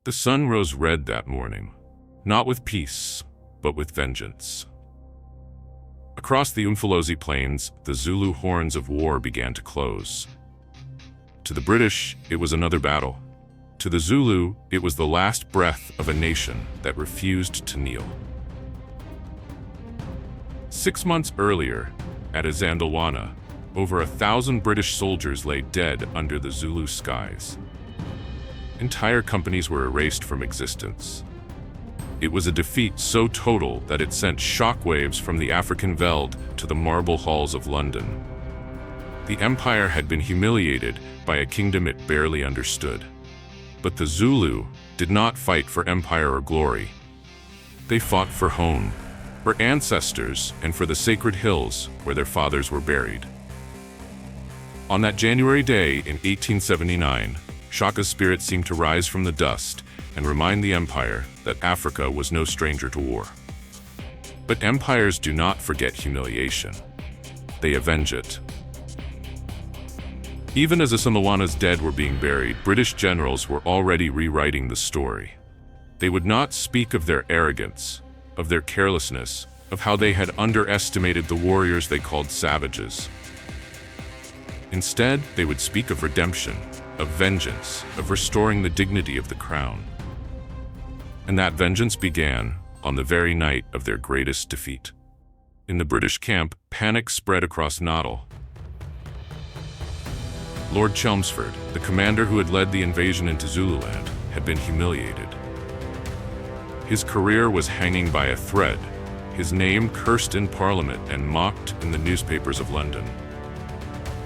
The sun rose red that morning, not with peace, but with vengeance. Across the Umfolozi Plains, the Zulu horns of war began to close. To the British, it was another battle. To the Zulu, it was the last breath of a nation that refused to kneel. 6 months earlier, at Isandlwana, over 1,000 British soldiers lay dead under the Zulu skies. Entire companies were erased from existence. It was a defeat so total that it sent shockwaves from the African veld to the marble halls of London. The empire had been humiliated by a kingdom it barely understood. But the Zulu did not fight for empire or glory. They fought for home, for ancestors, and for the sacred hills where their fathers were buried. On that January day in 1879, Shaka's spirit seemed to rise from the dust and remind the empire that Africa was no stranger to war. But empires do not forget humiliation. They avenge it. Even as Isandlwana's dead were being buried, British generals were already rewriting the story. They would not speak of their arrogance, of their carelessness, of how they had underestimated the warriors they called savages. Instead, they would speak of redemption, of vengeance, of restoring the dignity of the crown. And that vengeance began on the very night of their greatest defeat. In the British camp, panic spread across Natal. Lord Chelmsford, the commander who had led the invasion into Zululand, had been humiliated. His career was hanging by a thread, his name cursed in Parliament and mocked in the newspapers of London.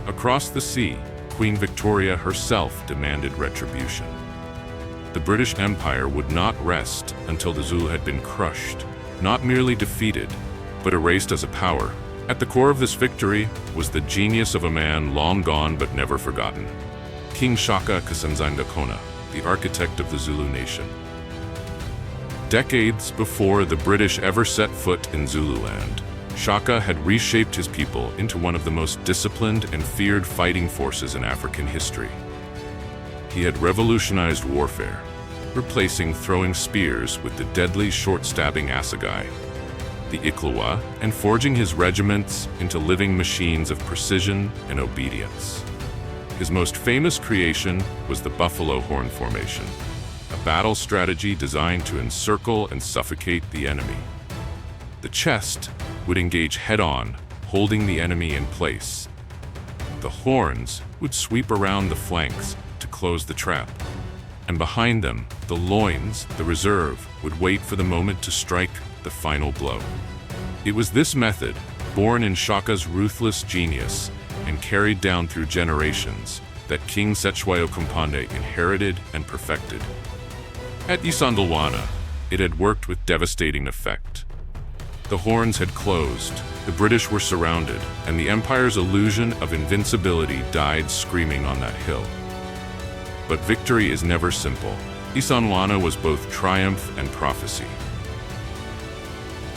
Across the sea, Queen Victoria herself demanded retribution. The British Empire would not rest until the Zulu had been crushed, not merely defeated, but erased as a power. At the core of this victory was the genius of a man long gone but never forgotten, King Shaka Kasanzandakona, the architect of the Zulu nation. Decades before the British ever set foot in Zululand, Shaka had reshaped his people into one of the most disciplined and feared fighting forces in African history. He had revolutionized warfare, replacing throwing spears with the deadly short-stabbing assegai, the Ikluwa, and forging his regiments into living machines of precision and obedience. His most famous creation was the buffalo horn formation, a battle strategy designed to encircle and suffocate the enemy. The chest would engage head-on, holding the enemy in place. The horns would sweep around the flanks to close the trap. And behind them, the loins, the reserve, would wait for the moment to strike the final blow. It was this method, born in Shaka's ruthless genius and carried down through generations, that King Cetshwayo inherited and perfected. At Isandlwana, it had worked with devastating effect. The horns had closed, the British were surrounded, and the empire's illusion of invincibility died screaming on that hill. But victory is never simple. Isandlwana was both triumph and prophecy.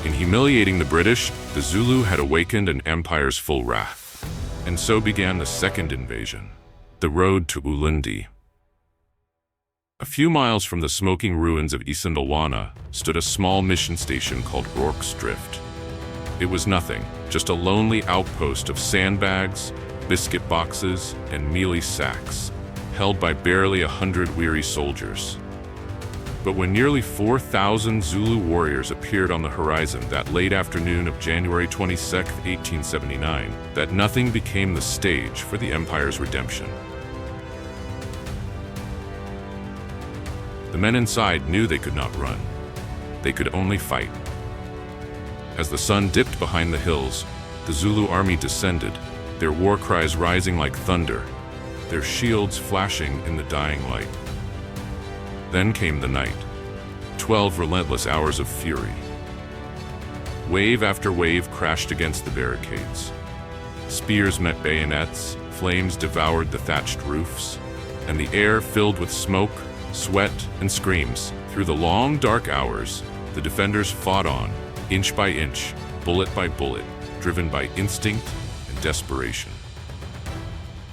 In humiliating the British, the Zulu had awakened an empire's full wrath. And so began the second invasion, the road to Ulundi. A few miles from the smoking ruins of Isandlwana stood a small mission station called Rorke's Drift. It was nothing, just a lonely outpost of sandbags, biscuit boxes, and mealie sacks, held by barely 100 weary soldiers. But when nearly 4,000 Zulu warriors appeared on the horizon that late afternoon of January 22, 1879, that nothing became the stage for the empire's redemption. The men inside knew they could not run. They could only fight. As the sun dipped behind the hills, the Zulu army descended, their war cries rising like thunder, their shields flashing in the dying light. Then came the night, 12 relentless hours of fury. Wave after wave crashed against the barricades. Spears met bayonets, flames devoured the thatched roofs, and the air filled with smoke, sweat, and screams. Through the long, dark hours, the defenders fought on, inch by inch, bullet by bullet, driven by instinct and desperation.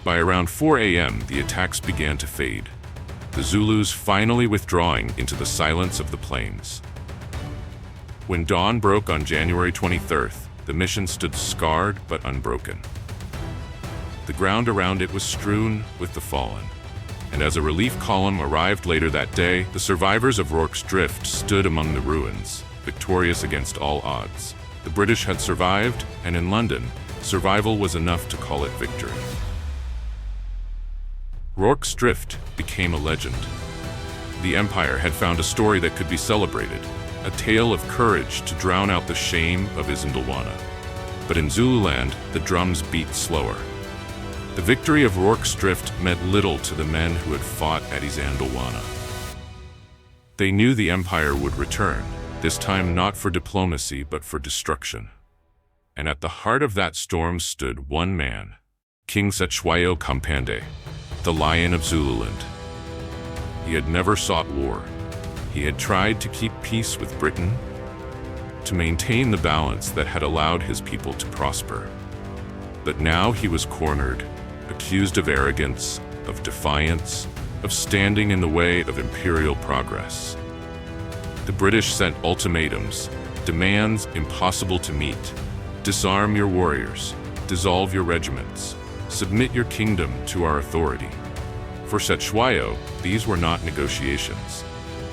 By around 4 a.m., the attacks began to fade. the Zulus finally withdrawing into the silence of the plains. When dawn broke on January 23rd, the mission stood scarred but unbroken. The ground around it was strewn with the fallen, and as a relief column arrived later that day, the survivors of Rorke's Drift stood among the ruins, victorious against all odds. The British had survived, and in London, survival was enough to call it victory. Rorke's Drift became a legend. The Empire had found a story that could be celebrated, a tale of courage to drown out the shame of Isandlwana. But in Zululand, the drums beat slower. The victory of Rorke's Drift meant little to the men who had fought at Isandlwana. They knew the Empire would return, this time not for diplomacy but for destruction. And at the heart of that storm stood one man, King Cetshwayo, the Lion of Zululand. He had never sought war. He had tried to keep peace with Britain, to maintain the balance that had allowed his people to prosper. But now he was cornered, accused of arrogance, of defiance, of standing in the way of imperial progress. The British sent ultimatums, demands impossible to meet. Disarm your warriors, dissolve your regiments, submit your kingdom to our authority. For Cetshwayo, these were not negotiations.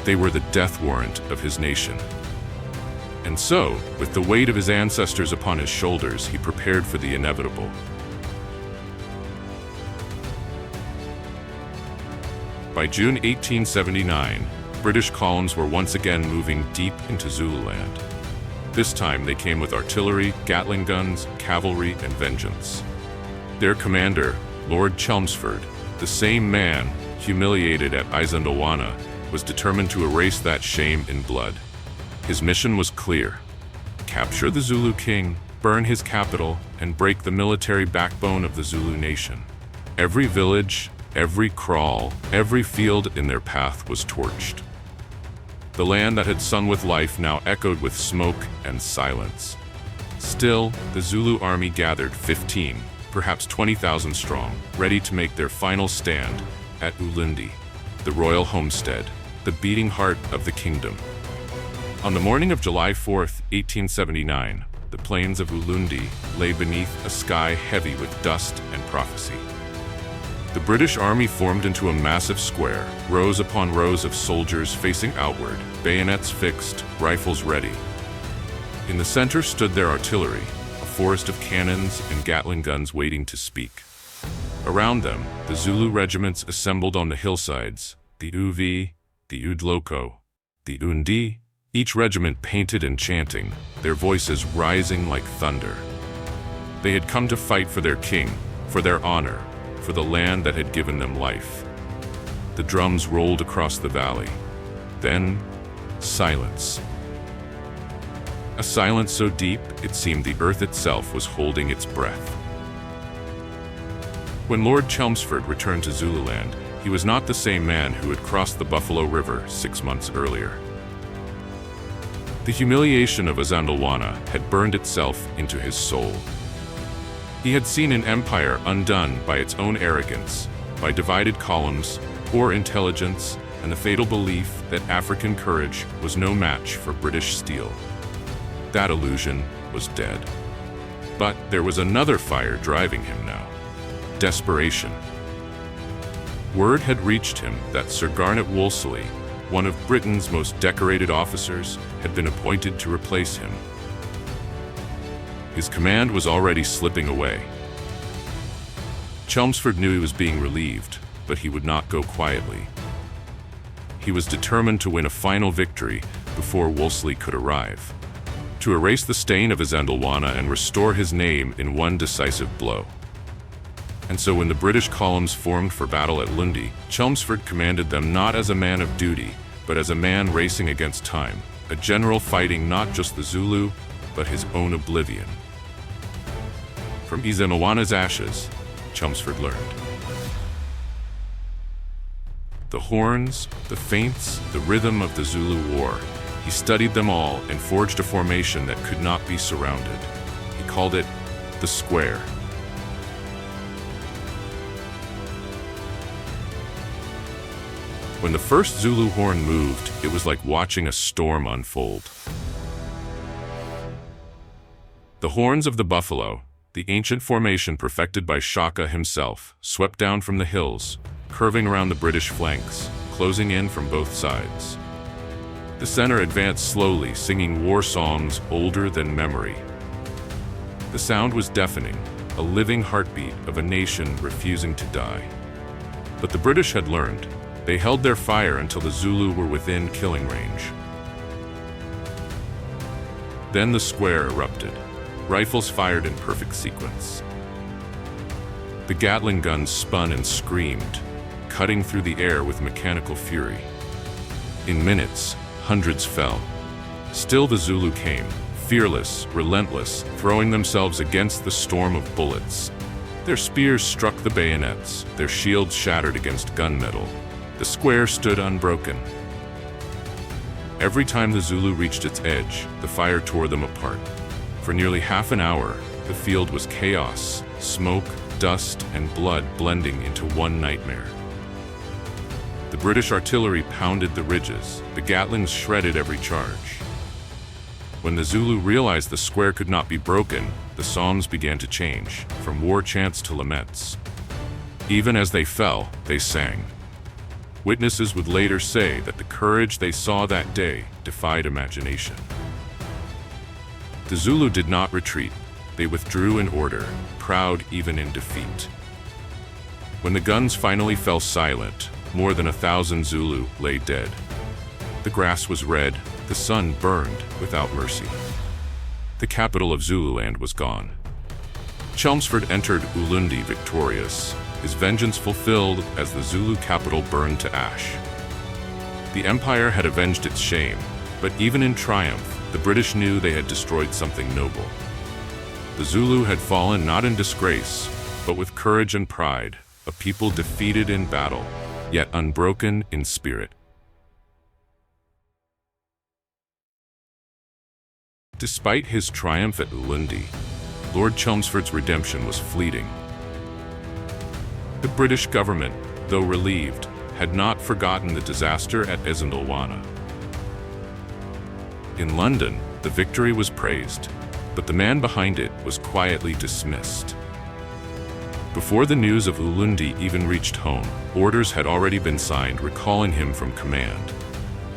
They were the death warrant of his nation. And so, with the weight of his ancestors upon his shoulders, he prepared for the inevitable. By June 1879, British columns were once again moving deep into Zululand. This time they came with artillery, Gatling guns, cavalry, and vengeance. Their commander, Lord Chelmsford, the same man humiliated at Isandlwana, was determined to erase that shame in blood. His mission was clear: capture the Zulu king, burn his capital, and break the military backbone of the Zulu nation. Every village, every kraal, every field in their path was torched. The land that had sung with life now echoed with smoke and silence. Still, the Zulu army gathered 15, perhaps 20,000 strong, ready to make their final stand at Ulundi, the royal homestead, the beating heart of the kingdom. On the morning of July 4th, 1879, the plains of Ulundi lay beneath a sky heavy with dust and prophecy. The British army formed into a massive square, rows upon rows of soldiers facing outward, bayonets fixed, rifles ready. In the center stood their artillery, a forest of cannons and Gatling guns waiting to speak. Around them, the Zulu regiments assembled on the hillsides, the Uvi, the Udloko, the Undi, each regiment painted and chanting, their voices rising like thunder. They had come to fight for their king, for their honor, for the land that had given them life. The drums rolled across the valley. Then, silence. A silence so deep, it seemed the earth itself was holding its breath. When Lord Chelmsford returned to Zululand, he was not the same man who had crossed the Buffalo River 6 months earlier. The humiliation of Isandlwana had burned itself into his soul. He had seen an empire undone by its own arrogance, by divided columns, poor intelligence, and the fatal belief that African courage was no match for British steel. That illusion was dead. But there was another fire driving him now: desperation. Word had reached him that Sir Garnet Wolseley, one of Britain's most decorated officers, had been appointed to replace him. His command was already slipping away. Chelmsford knew he was being relieved, but he would not go quietly. He was determined to win a final victory before Wolseley could arrive, to erase the stain of Isandlwana and restore his name in one decisive blow. And so when the British columns formed for battle at Ulundi, Chelmsford commanded them not as a man of duty, but as a man racing against time, a general fighting not just the Zulu, but his own oblivion. From Isandlwana's ashes, Chelmsford learned. The horns, the feints, the rhythm of the Zulu War. He studied them all and forged a formation that could not be surrounded. He called it the Square. When the first Zulu horn moved, it was like watching a storm unfold. The horns of the buffalo, the ancient formation perfected by Shaka himself, swept down from the hills, curving around the British flanks, closing in from both sides. The center advanced slowly, singing war songs older than memory. The sound was deafening, a living heartbeat of a nation refusing to die. But the British had learned. They held their fire until the Zulu were within killing range. Then the square erupted. Rifles fired in perfect sequence. The Gatling guns spun and screamed, cutting through the air with mechanical fury. In minutes, hundreds fell. Still the Zulu came, fearless, relentless, throwing themselves against the storm of bullets. Their spears struck the bayonets, their shields shattered against gunmetal. The square stood unbroken. Every time the Zulu reached its edge, the fire tore them apart. For nearly half an hour, the field was chaos, smoke, dust, and blood blending into one nightmare. The British artillery pounded the ridges, the Gatlings shredded every charge. When the Zulu realized the square could not be broken, the psalms began to change, from war chants to laments. Even as they fell, they sang. Witnesses would later say that the courage they saw that day defied imagination. The Zulu did not retreat. They withdrew in order, proud even in defeat. When the guns finally fell silent, more than 1,000 Zulu lay dead. The grass was red, the sun burned without mercy. The capital of Zululand was gone. Chelmsford entered Ulundi victorious, his vengeance fulfilled as the Zulu capital burned to ash. The empire had avenged its shame, but even in triumph, the British knew they had destroyed something noble. The Zulu had fallen not in disgrace, but with courage and pride, a people defeated in battle, yet unbroken in spirit. Despite his triumph at Ulundi, Lord Chelmsford's redemption was fleeting. The British government, though relieved, had not forgotten the disaster at Isandlwana. In London, the victory was praised, but the man behind it was quietly dismissed. Before the news of Ulundi even reached home, orders had already been signed recalling him from command.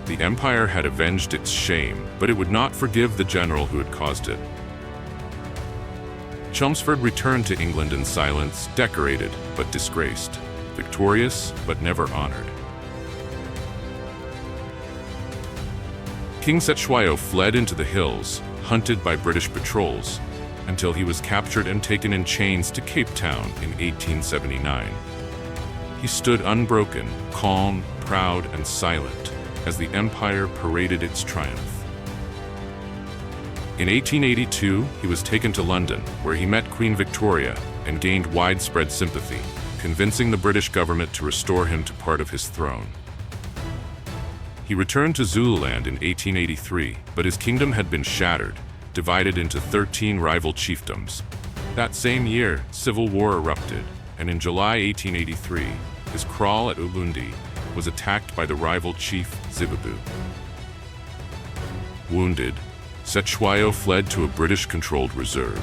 The empire had avenged its shame, but it would not forgive the general who had caused it. Chelmsford returned to England in silence, decorated but disgraced, victorious but never honored. King Cetshwayo fled into the hills, hunted by British patrols, until he was captured and taken in chains to Cape Town in 1879. He stood unbroken, calm, proud, and silent as the empire paraded its triumph. In 1882, he was taken to London, where he met Queen Victoria and gained widespread sympathy, convincing the British government to restore him to part of his throne. He returned to Zululand in 1883, but his kingdom had been shattered, divided into 13 rival chiefdoms. That same year, civil war erupted, and in July 1883, his kraal at Ulundi was attacked by the rival chief Zibabu. Wounded, Cetshwayo fled to a British-controlled reserve.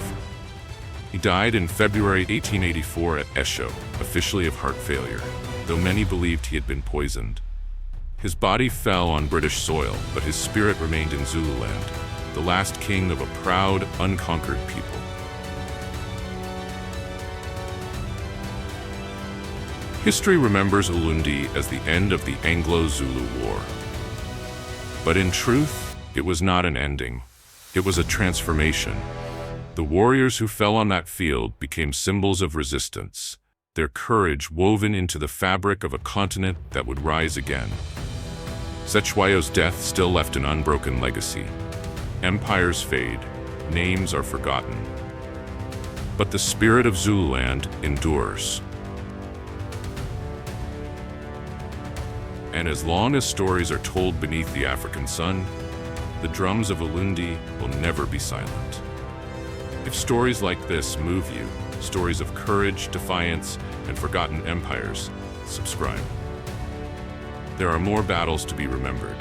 He died in February 1884 at Esho, officially of heart failure, though many believed he had been poisoned. His body fell on British soil, but his spirit remained in Zululand, the last king of a proud, unconquered people. History remembers Ulundi as the end of the Anglo-Zulu War. But in truth, it was not an ending. It was a transformation. The warriors who fell on that field became symbols of resistance, their courage woven into the fabric of a continent that would rise again. Cetshwayo's death still left an unbroken legacy. Empires fade, names are forgotten. But the spirit of Zululand endures. And as long as stories are told beneath the African sun, the drums of Ulundi will never be silent. If stories like this move you, stories of courage, defiance, and forgotten empires, subscribe. there are more battles to be remembered.